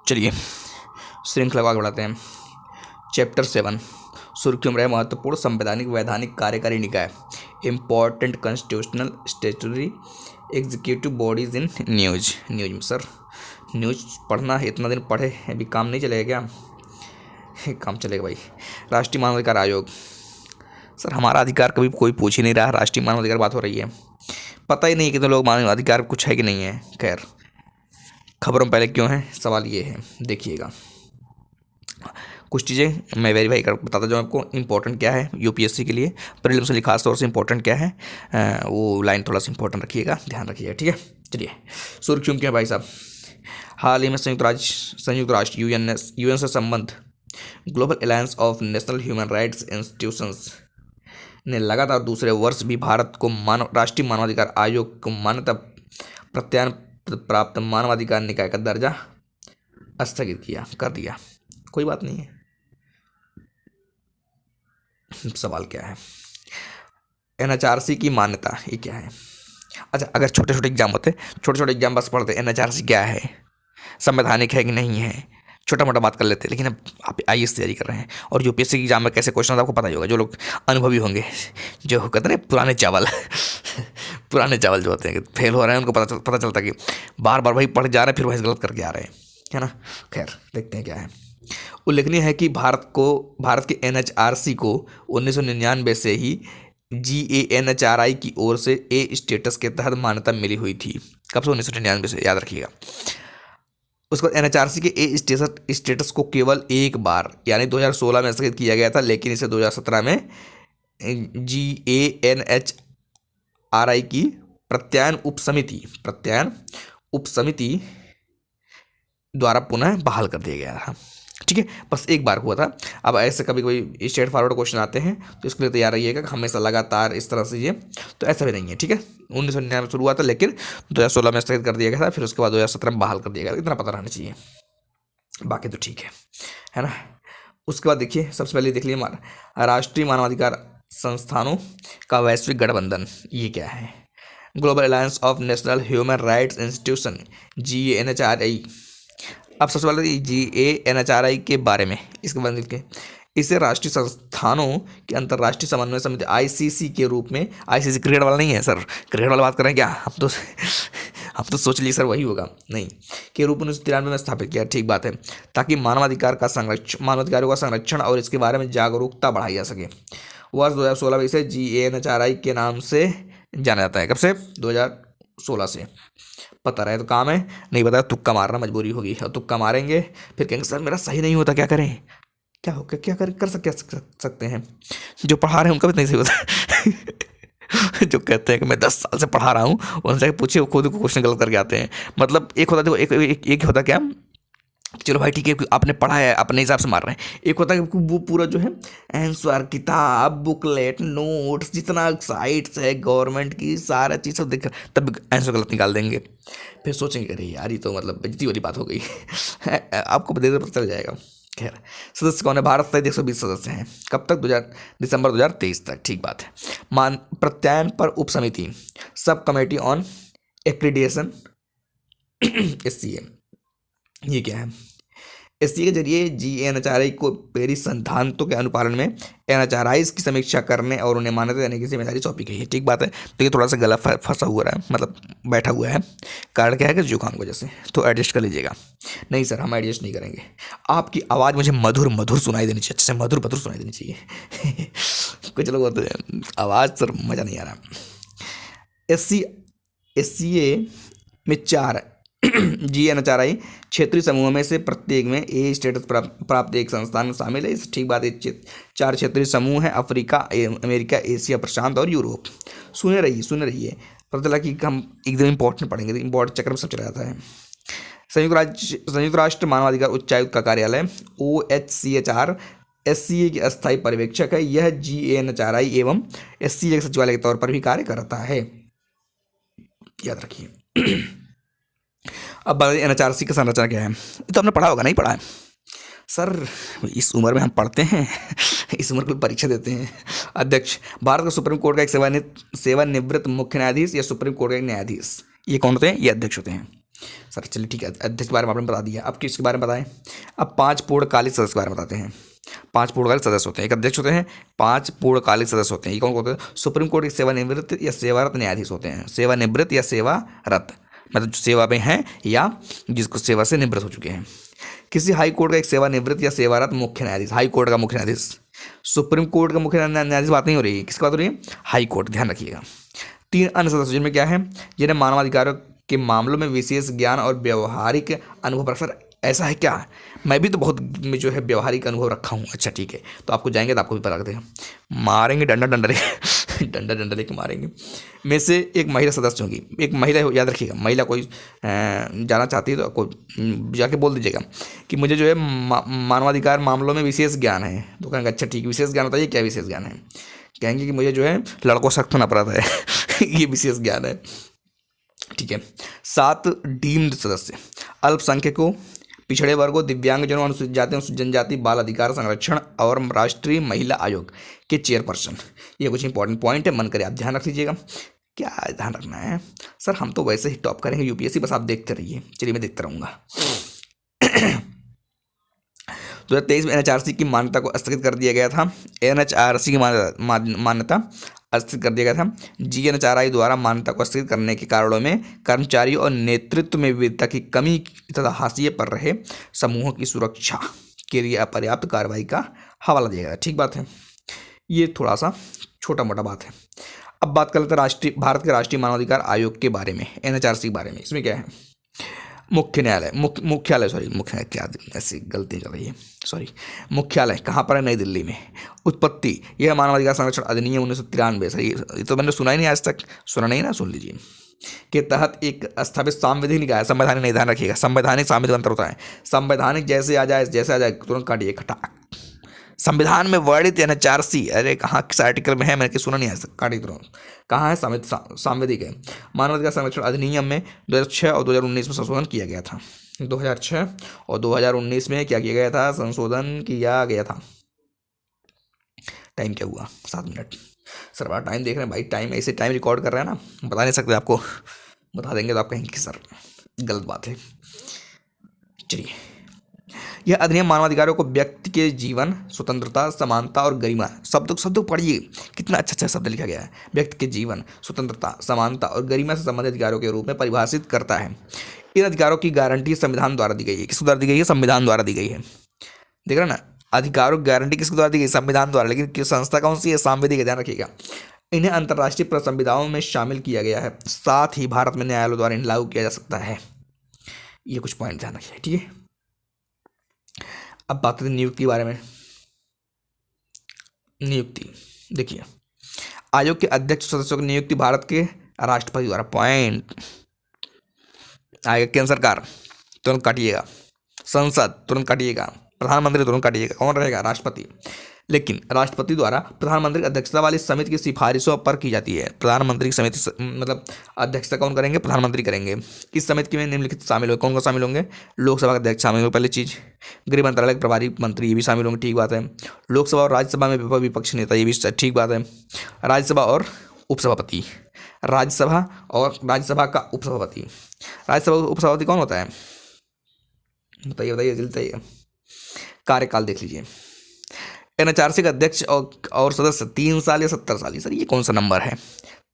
चलिए श्रृंखला को आगे बढ़ाते हैं। चैप्टर 7 सुर्खियों में रहे महत्वपूर्ण संवैधानिक वैधानिक कार्यकारी निकाय, important constitutional statutory executive bodies in news में सर न्यूज पढ़ना है, इतना दिन पढ़े अभी काम नहीं चलेगा क्या? काम चलेगा भाई। राष्ट्रीय मानवाधिकार आयोग, सर हमारा अधिकार कभी कोई पूछ ही नहीं रहा, राष्ट्रीय मानवाधिकार बात हो रही है, पता ही नहीं कितने लोग मानवाधिकार कुछ है कि नहीं है। खैर खबरों में पहले क्यों है, सवाल ये है, देखिएगा कुछ चीज़ें मैं वेरीफाई कर बताता जाऊँ आपको। इंपॉर्टेंट क्या है यूपीएससी के लिए, प्रीलिम्स के लिए खास तौर से इंपॉर्टेंट क्या है, वो लाइन थोड़ा सा इंपॉर्टेंट रखिएगा, ध्यान रखिएगा, ठीक है। चलिए सुर्खियों क्या भाई साहब। हाल ही में संयुक्त राष्ट्र यूएन से संबंध global alliance of national human rights institutions ने लगातार दूसरे वर्ष भी भारत को राष्ट्रीय मानवाधिकार आयोग को मान्यता प्रत्यान प्राप्त मानवाधिकार निकाय का दर्जा स्थगित कर दिया। कोई बात नहीं है। सवाल क्या है, एनएचआरसी की मान्यता ये क्या है? अच्छा, अगर छोटे छोटे एग्जाम होते, छोटे छोटे एग्जाम बस पढ़ते एनएचआरसी क्या है, संवैधानिक है कि नहीं है, छोटा मोटा बात कर लेते, लेकिन अब आप आईएएस तैयारी कर रहे हैं और यूपीएससी की एग्जाम में कैसे क्वेश्चन आपको पता ही होगा। जो लोग अनुभवी होंगे, जो कहते हैं पुराने चावल पुराने चावल जो होते हैं फेल हो रहे हैं, उनको पता चलता कि बार बार वही पढ़ जा रहे हैं, फिर वही गलत करके आ रहे हैं, है ना। खैर देखते हैं क्या है। उल्लेखनीय है कि भारत के एनएचआरसी को 1999 से ही GANHRI की ओर से ए स्टेटस के तहत मान्यता मिली हुई थी। कब से? 1999 से, याद रखिएगा। उसके बाद एनएचआरसी के ए स्टेटस को केवल एक बार यानी 2016 में स्थगित किया गया था, लेकिन इसे 2017 में GANHRI की प्रत्यायन उप समिति द्वारा पुनः बहाल कर दिया गया था। ठीक है, बस एक बार हुआ था। अब ऐसे कभी कोई स्ट्रेट फॉरवर्ड क्वेश्चन आते हैं तो इसके लिए तैयार रहिएगा कि हमेशा लगातार इस तरह से ये तो ऐसा भी नहीं है। ठीक है, 1999 में शुरू हुआ था, लेकिन 2016 में स्थगित कर दिया गया था, फिर उसके बाद 2017 में बहाल कर दिया गया। इतना पता रहना चाहिए, बाकी तो ठीक है ना। उसके बाद देखिए, सबसे पहले देख लीजिए राष्ट्रीय मानवाधिकार संस्थानों का वैश्विक गठबंधन, ये क्या है? Global alliance of national human rights institution GANHRI। अब सबसे पहले GANHRI के बारे में, इसके बाद लिख के इसे राष्ट्रीय संस्थानों की अंतर्राष्ट्रीय समन्वय समिति ICC के रूप में, ICC क्रिकेट वाला नहीं है सर, क्रिकेट वाला बात कर रहे हैं क्या? हम तो सोच लिए सर वही होगा, नहीं, के रूप में 1993 में स्थापित किया। ठीक बात है, ताकि मानवाधिकारियों का संरक्षण और इसके बारे में जागरूकता बढ़ाई जा सके। वर्ष 2016 में इसे GANHRI के नाम से जाना जाता है। कब से? 2016 से। पता रहे तो काम है, नहीं पता तुक्का मारना मजबूरी होगी, और तुक्का मारेंगे फिर कहेंगे सर मेरा सही नहीं होता, क्या करें? क्या हो क्या कर सकते हैं? जो पढ़ा रहे हैं उनका भी नहीं सही होता जो कहते हैं कि मैं 10 साल से पढ़ा रहा हूँ, उनसे पूछिए, वो खुद को क्वेश्चन गलत करके आते हैं। मतलब एक होता देखो, एक होता क्या, चलो भाई ठीक है आपने पढ़ा है, अपने हिसाब से मार रहे हैं। एक होता है कि वो पूरा जो है आंसर, किताब, बुकलेट, नोट्स, जितना साइट्स है गवर्नमेंट की, सारा चीज़ सब देख तब आंसर गलत निकाल देंगे। फिर सोचेंगे अरे यार ये तो मतलब बेइज्जती वाली बात हो गई आपको धीरे पता चल जाएगा। खैर, सदस्य कौन है? भारत सहित 120 सदस्य हैं। कब तक? दिसंबर 2023 तक। ठीक बात है। प्रत्यायन पर उप समिति, sub committee on accreditation SCA, ये क्या है? SCA के जरिए GANHRI को पेरिस सिद्धांतों के अनुपालन में NHRIs की समीक्षा करने और उन्हें मान्यता देने की जिम्मेदारी सौंपी गई है। ठीक बात है, तो ये थोड़ा सा गला फंसा हुआ है, मतलब बैठा हुआ है, कारण क्या है कि जुकाम की वजह से, तो एडजस्ट कर लीजिएगा। नहीं सर हम एडजस्ट नहीं करेंगे, आपकी आवाज़ मुझे मधुर सुनाई देनी चाहिए, अच्छे से मधुर सुनाई देनी चाहिए कुछ लोग होते हैं आवाज़ सर मज़ा नहीं आ रहा। SCA में 4 GANHRI क्षेत्रीय समूह में से प्रत्येक में ए स्टेटस प्राप्त एक संस्थान शामिल है। इस ठीक बात है, 4 क्षेत्रीय समूह हैं, अफ्रीका, अमेरिका, एशिया प्रशांत और यूरोप। सुने रहिए पता चला कि हम एकदम इंपॉर्टेंट पढ़ेंगे, इंपॉर्टेंट चक्कर में सब चला जाता है। संयुक्त राष्ट्र मानवाधिकार उच्चायुक्त का कार्यालय OHCHR SCA की अस्थायी पर्यवेक्षक है। यह GANHRI एवं SCA के सचिवालय के तौर पर भी कार्य करता है, याद रखिए। अब NHRC का संरचना क्या है? ये तो हमने पढ़ा होगा, नहीं पढ़ा है सर? इस उम्र में हम पढ़ते हैं इस उम्र को परीक्षा देते हैं। अध्यक्ष, भारत का सुप्रीम कोर्ट का एक सेवानिवृत्त मुख्य न्यायाधीश या सुप्रीम कोर्ट का एक न्यायाधीश, ये कौन होते हैं? ये अध्यक्ष होते हैं। सर चलिए ठीक है, अध्यक्ष के बारे में आपने बता दिया, अब किसके बारे में बताएं। अब 5 पूर्णकालिक सदस्य के बारे में बताते हैं। 5 पूर्णकालिक सदस्य होते हैं, एक अध्यक्ष होते हैं, 5 पूर्णकालिक सदस्य होते हैं। ये कौन होते हैं? सुप्रीम कोर्ट के सेवानिवृत्त या सेवारत न्यायाधीश होते हैं। सेवानिवृत्त या सेवारत मतलब जो सेवा में हैं या जिसको सेवा से निवृत्त हो चुके हैं। किसी हाई कोर्ट का एक सेवानिवृत्त या सेवारत मुख्य न्यायाधीश, हाई कोर्ट का मुख्य न्यायाधीश। सुप्रीम कोर्ट का मुख्य न्यायाधीश बात नहीं हो रही है, किसकी बात हो रही है? हाई कोर्ट, ध्यान रखिएगा। 3 अन्य सदस्य जिनमें क्या है? जिन्हें मानवाधिकारों के मामलों में विशेष ज्ञान और व्यवहारिक अनुभव। सर ऐसा है क्या? मैं भी तो बहुत में जो है व्यवहारिक अनुभव रखा हूँ। अच्छा ठीक है, तो आपको जाएंगे तो आपको भी पता लग जाएगा, मारेंगे डंडा डंडा डंडा डंडा लेके मारेंगे। में से एक महिला सदस्य होगी, एक महिला याद रखिएगा। महिला कोई जाना चाहती है तो कोई जाके बोल दीजिएगा कि मुझे जो है मानवाधिकार मामलों में विशेष ज्ञान है, तो कहेंगे अच्छा ठीक है, विशेष ज्ञान बताइए क्या विशेष ज्ञान है। कहेंगे कि मुझे जो है लड़कों सख्त होना पड़ता है ये विशेष ज्ञान है। ठीक है। 7 डीम्ड सदस्य, अल्पसंख्यकों, पिछड़े वर्गों, दिव्यांगजनों, अनुसूचित जाति, अनुसूचित जनजाति, बाल अधिकार संरक्षण और राष्ट्रीय महिला आयोग के चेयरपर्सन। ये कुछ इंपॉर्टेंट पॉइंट है, मन करे आप ध्यान रख लीजिएगा। क्या ध्यान रखना है सर? हम तो वैसे ही टॉप करेंगे यूपीएससी, बस आप देखते रहिए। चलिए मैं देखता रहूँगा। 2023 में एनएचआरसी की मान्यता को स्थगित कर दिया गया था। एनएचआरसी की मान्यता स्थगित कर दिया गया था। जीएनएचआरआई द्वारा मान्यता को स्थगित करने के कारणों में कर्मचारियों और नेतृत्व में विविधता की कमी तथा हाशिए पर रहे समूहों की सुरक्षा के लिए अपर्याप्त कार्रवाई का हवाला दिया गया। ठीक बात है, ये थोड़ा सा छोटा मोटा बात है। अब बात कर लेते हैं भारत के राष्ट्रीय मानवाधिकार आयोग के बारे में, एनएचआरसी के बारे में। इसमें क्या है? मुख्यालय क्या ऐसी गलती कर रही है, सॉरी। मुख्यालय कहाँ पर है? नई दिल्ली में। उत्पत्ति, यह मानवाधिकार संरक्षण अधिनियम 1993 सर, ये तो मैंने सुना ही नहीं आज तक, सुना नहीं ना, सुन लीजिए। के तहत एक स्थापित सांविधिक निकाय, संवैधानिक नहीं, ध्यान रखिएगा, संवैधानिक सांविधिक अंतर होता है। संवैधानिक जैसे आ जाए तुरंत काटिए खटाक। संविधान में वर्णित एनएचआरसी, अरे कहाँ किस आर्टिकल में है, मैंने सुना नहीं है, काटी तुरंत। कहाँ है? सांविधिक है। मानवाधिकार संरक्षण अधिनियम में 2006 और 2019 में संशोधन किया गया था। 2006 और 2019 में क्या किया गया था? संशोधन किया गया था। टाइम क्या हुआ? 7 मिनट। सर बड़ा टाइम देख रहे हैं भाई, टाइम ऐसे टाइम रिकॉर्ड कर रहे हैं ना, बता नहीं सकते आपको, बता देंगे तो आप कहेंगे कि सर गलत बात है। चलिए, यह अधिनियम मानवाधिकारों को व्यक्ति के जीवन, स्वतंत्रता, समानता और गरिमा, शब्द पढ़िए कितना अच्छा अच्छा शब्द लिखा गया है। व्यक्ति के जीवन, स्वतंत्रता, समानता और गरिमा से संबंधित अधिकारों के रूप में परिभाषित करता है। इन अधिकारों की गारंटी संविधान द्वारा दी गई है। किसके द्वारा दी गई है? संविधान द्वारा दी गई है। देख रहे ना, अधिकारों की गारंटी किसके द्वारा दी गई? संविधान द्वारा। लेकिन संस्था कौन सी है? सांविधिक, ध्यान रखिएगा। इन्हें अंतर्राष्ट्रीय संविधानों में शामिल किया गया है, साथ ही भारत में न्यायालयों द्वारा इन्हें लागू किया जा सकता है। ये कुछ पॉइंट ध्यान रखिए, ठीक है। अब बात करते हैं नियुक्ति के बारे में। नियुक्ति देखिए, आयोग के अध्यक्ष सदस्यों की नियुक्ति भारत के राष्ट्रपति द्वारा। पॉइंट आएगा केंद्र सरकार, तुरंत काटिएगा। संसद, तुरंत काटिएगा। प्रधानमंत्री, तुरंत काटिएगा। कौन रहेगा? राष्ट्रपति। लेकिन राष्ट्रपति द्वारा प्रधानमंत्री की अध्यक्षता वाली समिति की सिफारिशों पर की जाती है। प्रधानमंत्री की समिति मतलब अध्यक्षता कौन करेंगे? प्रधानमंत्री करेंगे। इस समिति में निम्नलिखित शामिल होंगे। कौन कौन शामिल होंगे? लोकसभा के अध्यक्ष शामिल होंगे, पहली चीज। गृह मंत्रालय के प्रभारी मंत्री, ये भी शामिल होंगे, ठीक बात है। लोकसभा और राज्यसभा में विपक्षी नेता, ये भी ठीक बात है। राज्यसभा और उपसभापति, राज्यसभा और राज्यसभा का उपसभापति। राज्यसभा का उपसभापति कौन होता है? बताइए जल्दी। कार्यकाल देख लीजिए। एनएचआरसी का अध्यक्ष और सदस्य 3 साल या 70 साल। सर ये कौन सा नंबर है?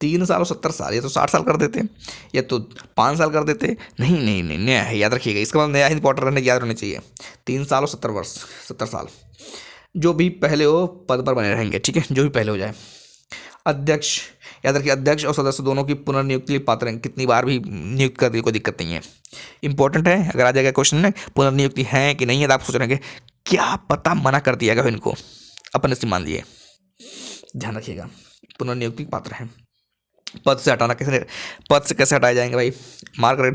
3 साल और 70 साल, या तो 60 साल कर देते या तो 5 साल कर देते। नहीं, नया है, याद रखिएगा। इसका मतलब नया इंपॉर्टेंट रहने याद रहने चाहिए। 3 साल और 70 साल, जो भी पहले हो पद पर बने रहेंगे, ठीक है, जो भी पहले हो जाए। अध्यक्ष, याद रखिए, अध्यक्ष और सदस्य दोनों की पुनर्नियुक्ति पात्र हैं, कितनी बार भी नियुक्त कर दिए, कोई दिक्कत नहीं है। इंपॉर्टेंट है, अगर आ जाएगा क्वेश्चन में पुनर्नियुक्ति है कि नहीं है, तो आप सोच रहे हैं क्या पता मना कर दिया गया इनको, अपन इससे मान लिए। ध्यान रखिएगा, पुनर्नियुक्ति पात्र है। पद से हटाना कैसे? पद से कैसे हटाए जाएंगे भाई? मार कर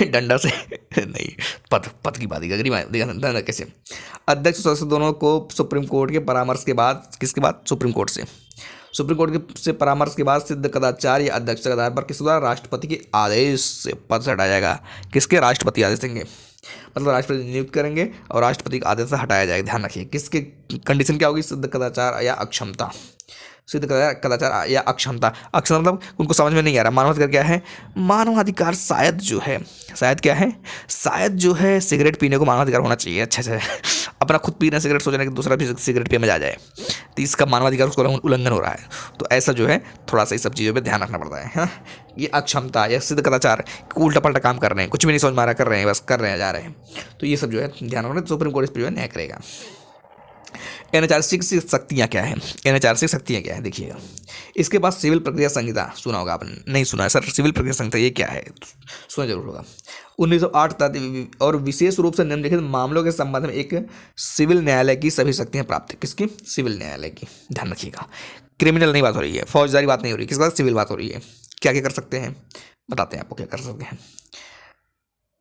डंडा से नहीं, पद की बात है। कैसे? अध्यक्ष सदस्य दोनों को सुप्रीम कोर्ट के परामर्श के बाद, किसके बाद? सुप्रीम कोर्ट के से परामर्श के बाद सिद्ध कदाचार या अध्यक्ष के आधार पर किस द्वारा? राष्ट्रपति के आदेश से पद से हटाया जाएगा। किसके? राष्ट्रपति आदेश देंगे, मतलब राष्ट्रपति नियुक्त करेंगे और राष्ट्रपति के आदेश से हटाया जाएगा। ध्यान रखिए, किसके कंडीशन क्या होगी? सिद्ध कदाचार या अक्षमता। सिद्ध कदाचार या अक्षमता। अक्षमता मतलब उनको समझ में नहीं आ रहा मानवाधिकार क्या है। मानवाधिकार शायद जो है, शायद क्या है, शायद जो है सिगरेट पीने को मानवाधिकार होना चाहिए। अच्छा अच्छा, अपना खुद पीना सिगरेट सोचने कि दूसरा भी सिगरेट पीने में आ जाए तो इसका मानवाधिकार उसको उल्लंघन हो रहा है। तो ऐसा जो है थोड़ा सा इस सब चीज़ों पे ध्यान रखना पड़ता है। हाँ, ये अक्षमता या सिद्ध कदाचार, उल्टा पल्टा काम कर रहे हैं, कुछ भी नहीं समझ में आ रहा, कर रहे हैं, बस कर रहे हैं, जा रहे हैं। तो ये सब जो है ध्यान रखना, सुप्रीम कोर्ट इस पर जो है न्याय करेगा। एनएचआरसी की शक्तियाँ क्या है, एनएचआरसी की शक्तियाँ क्या है देखिएगा। इसके पास सिविल प्रक्रिया संहिता, सुना होगा आपने, नहीं सुना है सर, सिविल प्रक्रिया संहिता ये क्या है, सुना जरूर होगा। 1908 तक और विशेष रूप से निम्नलिखित मामलों के संबंध में एक सिविल न्यायालय की सभी शक्तियाँ प्राप्त है। किसकी, सिविल न्यायालय की, ध्यान रखिएगा। क्रिमिनल नहीं बात हो रही है, फौजदारी बात नहीं हो रही, किसके बाद सिविल बात हो रही है। क्या क्या कर सकते हैं बताते हैं आपको, क्या कर सकते हैं।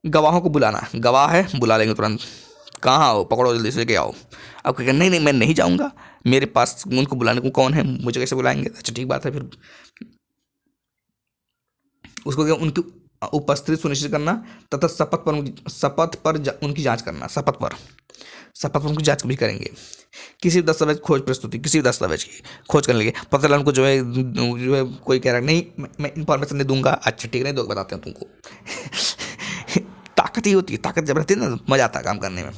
गवाहों को बुलाना, गवाह है बुला लेंगे तुरंत, कहाँ आओ, पकड़ो जल्दी से लेके आओ। अब कहेंगे नहीं नहीं मैं नहीं जाऊँगा, मेरे पास उनको बुलाने को कौन है, मुझे कैसे बुलाएंगे। अच्छा ठीक बात है, फिर उसको क्या, उनकी उपस्थिति सुनिश्चित करना तथा शपथ पर उनकी जांच करना, शपथ पर उनकी जांच भी करेंगे। किसी दस्तावेज खोज प्रस्तुति, किसी दस्तावेज की खोज करने लगे, पता चला उनको जो है कोई कह रहा है नहीं मैं इन्फॉर्मेशन नहीं दूंगा, अच्छा ठीक नहीं दो, बताते हैं तुमको। ताकत ही होती है, ताकत जब रहती है ना मजा आता है काम करने में।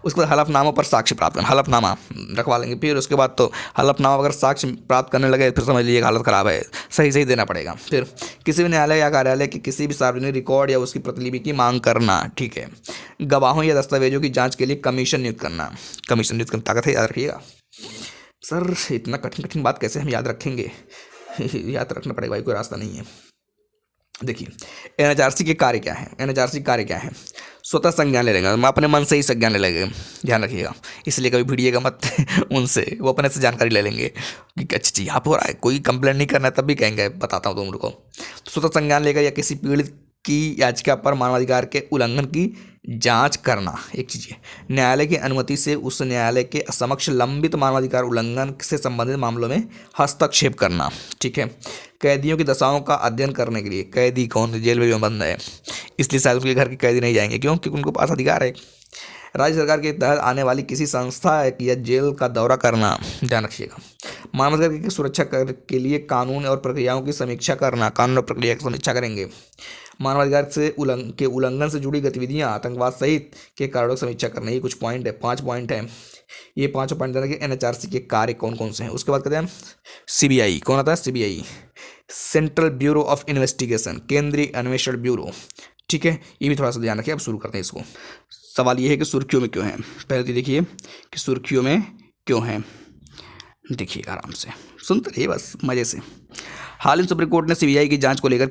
उसके बाद हलफनामा पर साक्ष्य प्राप्त करना, हलफनामा रखवा लेंगे। फिर उसके बाद तो हलफनामा अगर साक्ष्य प्राप्त करने लगे फिर समझ लीजिए हालत ख़राब है, सही देना पड़ेगा। फिर किसी भी न्यायालय या कार्यालय के किसी भी सार्वजनिक रिकॉर्ड या उसकी प्रतिलिपि की मांग करना, ठीक है। गवाहों या दस्तावेजों की जाँच के लिए कमीशन नियुक्त करना, कमीशन नियुक्त करना, ताकत है, याद रखिएगा। सर इतना कठिन बात कैसे हम याद रखेंगे, याद रखना पड़ेगा भाई, कोई रास्ता नहीं है। देखिए एनएचआरसी के कार्य क्या है, एनएचआरसी कार्य क्या है, स्वतः संज्ञान ले लेंगे, मैं अपने मन से ही संज्ञान ले लेंगे, ध्यान रखिएगा। इसलिए कभी भिड़िएगा मत उनसे, वो अपने से जानकारी ले लेंगे कि अच्छा चीज़ यहाँ पर हो रहा है, कोई कंप्लेंट नहीं करना है तब भी कहेंगे बताता हूँ तुम लोग को। तो स्वतः संज्ञान लेकर या किसी पीड़ित की याचिका पर मानवाधिकार के उल्लंघन की जांच करना एक चीज़ है। न्यायालय की अनुमति से उस न्यायालय के समक्ष लंबित मानवाधिकार उल्लंघन से संबंधित मामलों में हस्तक्षेप करना, ठीक है। कैदियों की दशाओं का अध्ययन करने के लिए, कैदी कौन जेल में बंद है इसलिए शायद उसके घर के कैदी नहीं जाएंगे, क्यों, क्योंकि उनको पास अधिकार है। राज्य सरकार के तहत आने वाली किसी संस्था या जेल का दौरा करना, ध्यान रखिएगा। मानवाधिकार की सुरक्षा के लिए कानून और प्रक्रियाओं की समीक्षा करना, कानून और प्रक्रिया की समीक्षा करेंगे। मानवाधिकार से उल्लंघन से जुड़ी गतिविधियां, आतंकवाद सहित के कारणों की समीक्षा करना। ये कुछ पॉइंट है, 5 पॉइंट है, ये 5 पॉइंट देना कि एनएचआरसी के कार्य कौन कौन से हैं। उसके बाद कहते हैं सीबीआई, कौन आता है, CBI, central bureau of investigation, केंद्रीय अन्वेषण ब्यूरो, ठीक है। ये भी थोड़ा सा ध्यान रखिए। अब शुरू करते हैं इसको। सवाल ये है कि सुर्खियों में क्यों है, पहले तो देखिए कि सुर्खियों में क्यों है, देखिए आराम से सुनते रहिए बस मजे से। हाल ही सुप्रीम कोर्ट ने सीबीआई की जांच को लेकर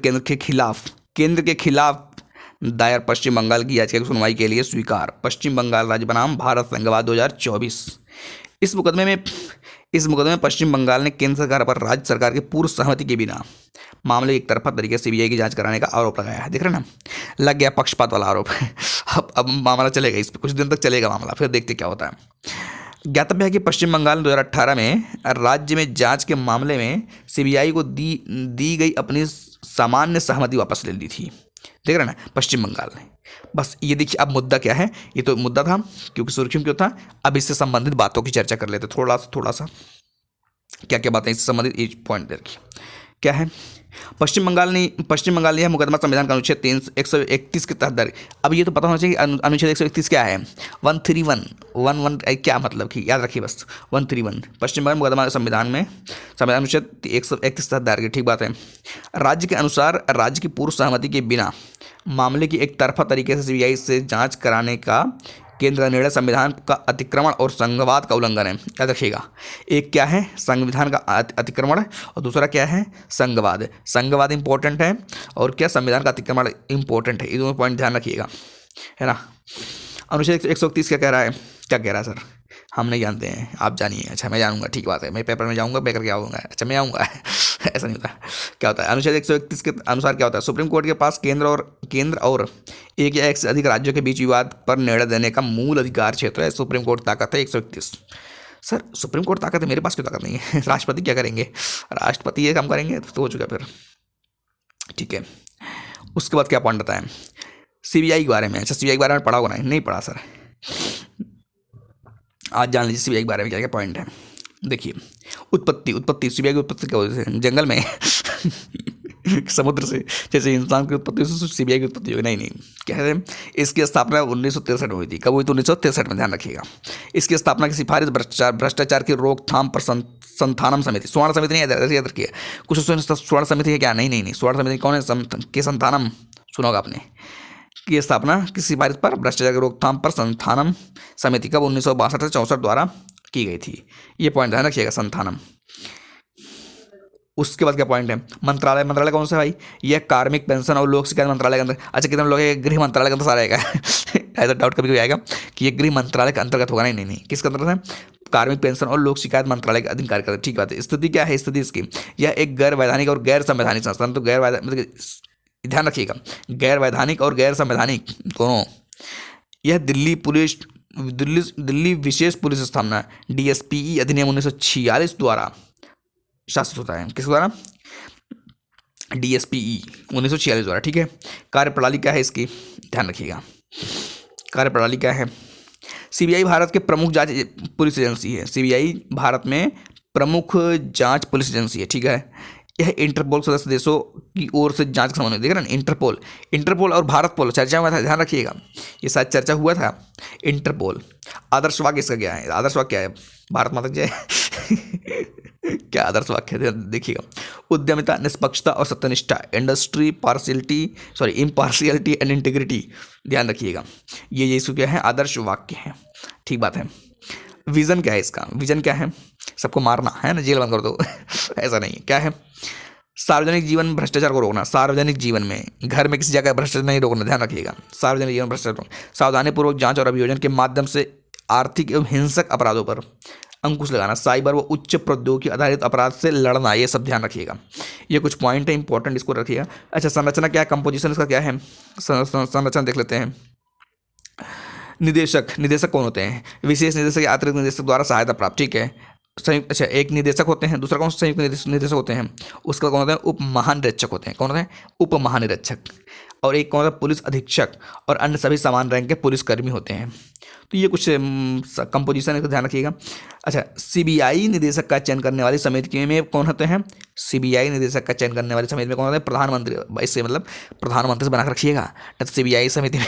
केंद्र के खिलाफ दायर पश्चिम बंगाल की याचिका की सुनवाई के लिए स्वीकार। पश्चिम बंगाल राज्य बनाम भारत संघवाद 2024। इस मुकदमे में पश्चिम बंगाल ने केंद्र सरकार पर राज्य सरकार की पूर्व सहमति के बिना मामले एक तरफा तरीके से सीबीआई की जांच कराने का आरोप लगाया है। देख रहे ना, लग गया पक्षपात वाला आरोप। अब मामला चलेगा, इस पर कुछ दिन तक चलेगा मामला, फिर देखते क्या होता है। ज्ञातव्य है कि पश्चिम बंगाल ने 2018 में राज्य में जांच के मामले में सीबीआई को दी गई अपनी सामान्य सहमति वापस ले ली थी। देख रहे ना, पश्चिम बंगाल ने। बस ये देखिए अब मुद्दा क्या है, ये तो मुद्दा था क्योंकि सुर्खियों क्यों था। अब इससे संबंधित बातों की चर्चा कर लेते थोड़ा सा क्या क्या बातें इससे संबंधित एक पॉइंट देखिए क्या है। पश्चिम बंगाल ने यह मुकदमा संविधान का अनुच्छेद 131 के तहत दर्ज। अब ये तो पता होना चाहिए अनुच्छेद 131 क्या है, 131 क्या मतलब कि याद रखिए बस 131 पश्चिम बंगाल मुकदमा संविधान अनुच्छेद 131 तहत दर्ज, ठीक बात है। राज्य के अनुसार राज्य की पूर्व सहमति के बिना मामले की एक तरफा तरीके से सीबीआई से जांच कराने का केंद्र का निर्णय संविधान का अतिक्रमण और संघवाद का उल्लंघन है। याद रखिएगा, एक क्या है संविधान का अतिक्रमण और दूसरा क्या है संघवाद। संघवाद इंपॉर्टेंट है और क्या संविधान का अतिक्रमण इंपॉर्टेंट है, ये दोनों पॉइंट ध्यान रखिएगा, है ना। अनुच्छेद 131 क्या कह रहा है सर, हम नहीं जानते हैं, आप जानिए। अच्छा मैं जानूंगा, ठीक बात है, मैं पेपर में जाऊंगा, पेपर क्या होगा, अच्छा मैं आऊँगा। ऐसा नहीं होता, क्या होता है अनुच्छेद 131 के अनुसार क्या होता है, सुप्रीम कोर्ट के पास केंद्र और एक या एक से अधिक राज्यों के बीच विवाद पर निर्णय देने का मूल अधिकार क्षेत्र है। सुप्रीम कोर्ट ताकत है 131। सर सुप्रीम कोर्ट ताकत है, मेरे पास क्यों ताकत नहीं है। राष्ट्रपति क्या करेंगे, राष्ट्रपति ये काम करेंगे तो हो चुका फिर, ठीक है। उसके बाद क्या पॉइंट बताएं सीबीआई के बारे में। अच्छा सीबीआई के बारे में पढ़ा होगा, नहीं पढ़ा सर, आज जान लीजिए सीबीआई के बारे में क्या क्या पॉइंट है। देखिए उत्पत्ति उत्पत्ति सीबीआई की उत्पत्ति क्या होती है? जंगल में समुद्र से, जैसे इंसान की उत्पत्ति से सीबीआई की उत्पत्ति होगी? नहीं नहीं, क्या है, इसकी स्थापना 1963 में हुई थी। कब हुई थी? 1963 में, ध्यान रखिएगा। इसकी स्थापना की सिफारिश भ्रष्टाचार की रोकथाम पर संथानम समिति, स्वर्ण समिति नहीं, याद रखिए। कुछ स्वर्ण समिति है क्या? नहीं नहीं नहीं, स्वर्ण समिति कौन है? के संथानम सुना होगा आपने, की स्थापना की सिफारिश पर भ्रष्टाचार की रोकथाम पर संथानम समिति कब 1962 से 64 द्वारा की गई थी। ये पॉइंट ध्यान रखिएगा, संथानम। उसके बाद क्या पॉइंट है? मंत्रालय, मंत्रालय कौन सा भाई? यह कार्मिक पेंशन और लोक शिकायत मंत्रालय के अंदर। अच्छा, कितने लोग हैं? गृह मंत्रालय के अंदर सारा आएगा। ऐसा डाउट कभी कोई आएगा कि ये गृह मंत्रालय के अंतर्गत होगा? नहीं नहीं नहीं, किसके अंतर्गत है? कार्मिक पेंशन और लोक शिकायत मंत्रालय के अधीन कार्य करते हैं। ठीक बात है। स्थिति क्या है? स्थिति इसकी, यह एक गैर वैधानिक और गैर संवैधानिक संस्थान, तो गैर मतलब ध्यान रखिएगा, गैर वैधानिक और गैर संवैधानिक दोनों। यह दिल्ली विशेष पुलिस स्थापना DSPE अधिनियम 1946 द्वारा शासित होता है। किस द्वारा? DSPE 1946 द्वारा। ठीक है। कार्यप्रणाली क्या है इसकी? ध्यान रखिएगा, कार्यप्रणाली क्या है? सीबीआई भारत के प्रमुख जांच पुलिस एजेंसी है। सीबीआई भारत में प्रमुख जांच पुलिस एजेंसी है। ठीक है। यह इंटरपोल सदस्य देशों की ओर से जांच का समन्वय, देख रहे हैं, इंटरपोल और भारत पोल चर्चा हुआ था, ध्यान रखिएगा, ये शायद चर्चा हुआ था। इंटरपोल। आदर्श वाक्य इसका क्या है? आदर्श वाक्य क्या है? भारत माता जय। क्या आदर्श वाक्य है? देखिएगा, उद्यमिता, निष्पक्षता और सत्यनिष्ठा, इम्पार्शियलिटी एंड इंटीग्रिटी, ध्यान रखिएगा, ये क्या है? आदर्श वाक्य है। ठीक बात है। विजन क्या है इसका? विजन क्या है? सबको मारना है ना, जेल बंद कर दो। ऐसा नहीं है। क्या है? सार्वजनिक जीवन भ्रष्टाचार को रोकना। सार्वजनिक जीवन में, घर में किसी जगह भ्रष्टाचार नहीं रोकना, ध्यान रखिएगा। सार्वजनिक जीवन भ्रष्टाचार, सावधानीपूर्वक जांच और अभियोजन के माध्यम से आर्थिक एवं हिंसक अपराधों पर अंकुश लगाना, साइबर व उच्च प्रौद्योगिकी आधारित अपराध से लड़ना, ये सब ध्यान रखिएगा। ये कुछ पॉइंट है इंपॉर्टेंट, इसको रखिएगा। अच्छा, संरचना क्या है? कंपोजिशन इसका क्या है? संरचना देख लेते हैं। निदेशक कौन होते हैं? विशेष निदेशक या अतिरिक्त निदेशक द्वारा सहायता प्राप्त। ठीक है। संयुक्त, अच्छा, एक निदेशक होते हैं, दूसरा कौन सा? संयुक्त निदेशक होते हैं। उसका कौन होता है? उप महानिरीक्षक होते हैं। कौन होते हैं? उप महानिरीक्षक। और एक कौन होता है? पुलिस अधीक्षक। और अन्य सभी समान रैंक के पुलिसकर्मी होते हैं। तो ये कुछ कंपोजिशन का ध्यान रखिएगा। अच्छा, सीबीआई निदेशक का चयन करने वाली समिति में कौन होते हैं? सीबीआई निदेशक का चयन करने वाली समिति में कौन होते हैं? प्रधानमंत्री। इससे मतलब प्रधानमंत्री से बनाकर रखिएगा, नहीं तो सीबीआई समिति में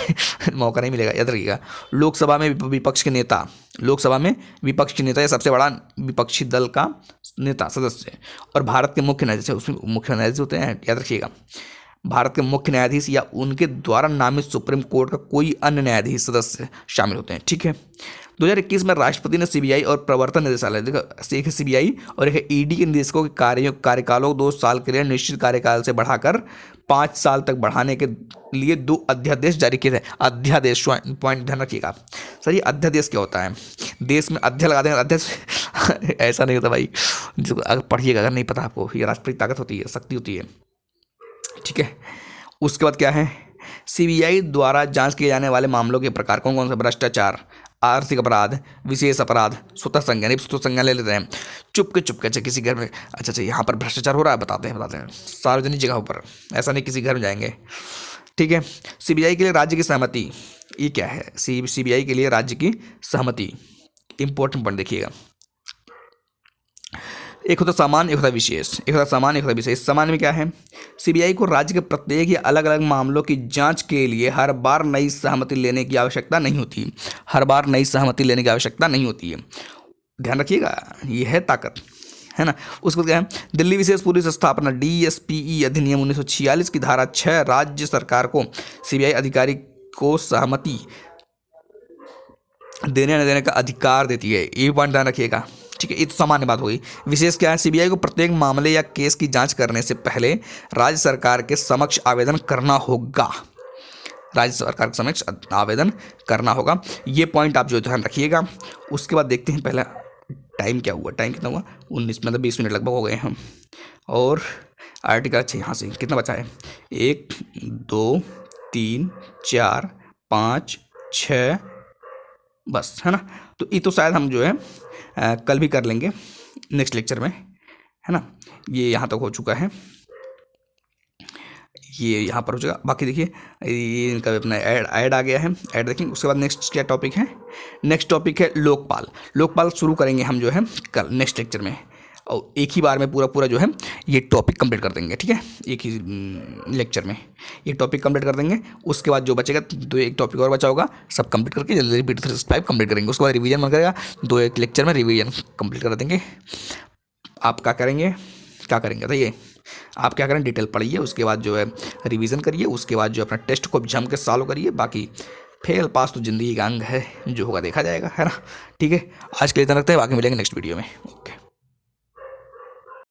मौका नहीं मिलेगा, याद रखिएगा। लोकसभा में विपक्ष के नेता, लोकसभा में विपक्ष के नेता या सबसे बड़ा विपक्षी दल का नेता, सदस्य। और भारत के मुख्य न्यायाधीश, उसमें मुख्य न्यायाधीश होते हैं, याद रखिएगा। भारत के मुख्य न्यायाधीश या उनके द्वारा नामित सुप्रीम कोर्ट का कोई अन्य न्यायाधीश सदस्य शामिल होते हैं। ठीक है। 2021 में राष्ट्रपति ने सीबीआई और प्रवर्तन निदेशालय, देखो, एक है सीबीआई और एक है ईडी के निदेशकों के कार्यकालों 2 साल के लिए निश्चित कार्यकाल से बढ़ाकर 5 साल तक बढ़ाने के लिए 2 अध्यादेश जारी किए थे। अध्यादेश, पॉइंट ध्यान रखिएगा सर। ये अध्यादेश क्या होता है? देश में अध्याय लगा देंगे, अध्यादेश ऐसा नहीं होता भाई, अगर पढ़िएगा, अगर नहीं पता आपको, ये राष्ट्रपति ताकत होती है, शक्ति होती है। ठीक है। उसके बाद क्या है? सीबीआई द्वारा जांच किए जाने वाले मामलों के प्रकार कौन कौन से? भ्रष्टाचार, आर्थिक अपराध, विशेष अपराध, स्वतः संज्ञान, स्वतः संज्ञान ले लेते हैं। चुपके अच्छा, किसी घर में, अच्छा यहाँ पर भ्रष्टाचार हो रहा है, बताते हैं, सार्वजनिक जगहों पर, ऐसा नहीं किसी घर में जाएंगे। ठीक है। सीबीआई के लिए राज्य की सहमति, ये क्या है? सीबीआई के लिए राज्य की सहमति, इंपॉर्टेंट पॉइंट देखिएगा। एक होता सामान्य, एक होता विशेष। एक होता सामान्य, एक होता विशेष। सामान्य में क्या है? सीबीआई को राज्य के प्रत्येक या अलग अलग मामलों की जांच के लिए हर बार नई सहमति लेने की आवश्यकता नहीं होती। हर बार नई सहमति लेने की आवश्यकता नहीं होती है, ध्यान रखिएगा, ये है ताकत, है ना। उसके बाद क्या है? दिल्ली विशेष पुलिस स्थापना DSPE अधिनियम 1946 की धारा 6 राज्य सरकार को सीबीआई अधिकारी को सहमति देने न देने का अधिकार देती है। ये पॉइंट ध्यान रखिएगा। ठीक है। ये तो सामान्य बात होगी। विशेष क्या है? सीबीआई को प्रत्येक मामले या केस की जांच करने से पहले राज्य सरकार के समक्ष आवेदन करना होगा। राज्य सरकार के समक्ष आवेदन करना होगा। ये पॉइंट आप जो ध्यान रखिएगा। उसके बाद देखते हैं पहला टाइम क्या हुआ। टाइम कितना हुआ? 19, मतलब 20 मिनट लगभग हो गए हम। और आर्टिकल, अच्छा यहाँ से कितना बचा है? 1 2 3 4 5 6, बस, है ना। तो ये तो शायद हम जो है कल भी कर लेंगे नेक्स्ट लेक्चर में, है ना। ये यहाँ तक हो चुका है, ये यहाँ पर हो चुका। बाकी देखिए, ये इनका अपना ऐड आ गया है, ऐड देखेंगे। उसके बाद नेक्स्ट क्या टॉपिक है? नेक्स्ट टॉपिक है लोकपाल। लोकपाल शुरू करेंगे हम जो है कल नेक्स्ट लेक्चर में। और एक ही बार में पूरा पूरा जो है ये टॉपिक कंप्लीट कर देंगे, ठीक है, एक ही लेक्चर में ये टॉपिक कंप्लीट कर देंगे। उसके बाद जो बचेगा, दो एक टॉपिक और बचा होगा, सब कंप्लीट करके जल्दी रिपीट 365 कंप्लीट करेंगे। उसके बाद रिवीजन मन करेगा, दो एक लेक्चर में रिवीजन कंप्लीट कर देंगे। आप क्या करेंगे, क्या करेंगे बताइए, आप क्या करें, डिटेल पढ़िए, उसके बाद जो है रिवीजन करिए, उसके बाद जो अपना टेस्ट को जम के सॉल्व करिए। बाकी फेल पास तो ज़िंदगी का अंग है, जो होगा देखा जाएगा, है ना। ठीक है, आज के लिए इतना रखते हैं, बाकी मिलेंगे नेक्स्ट वीडियो में। ओके।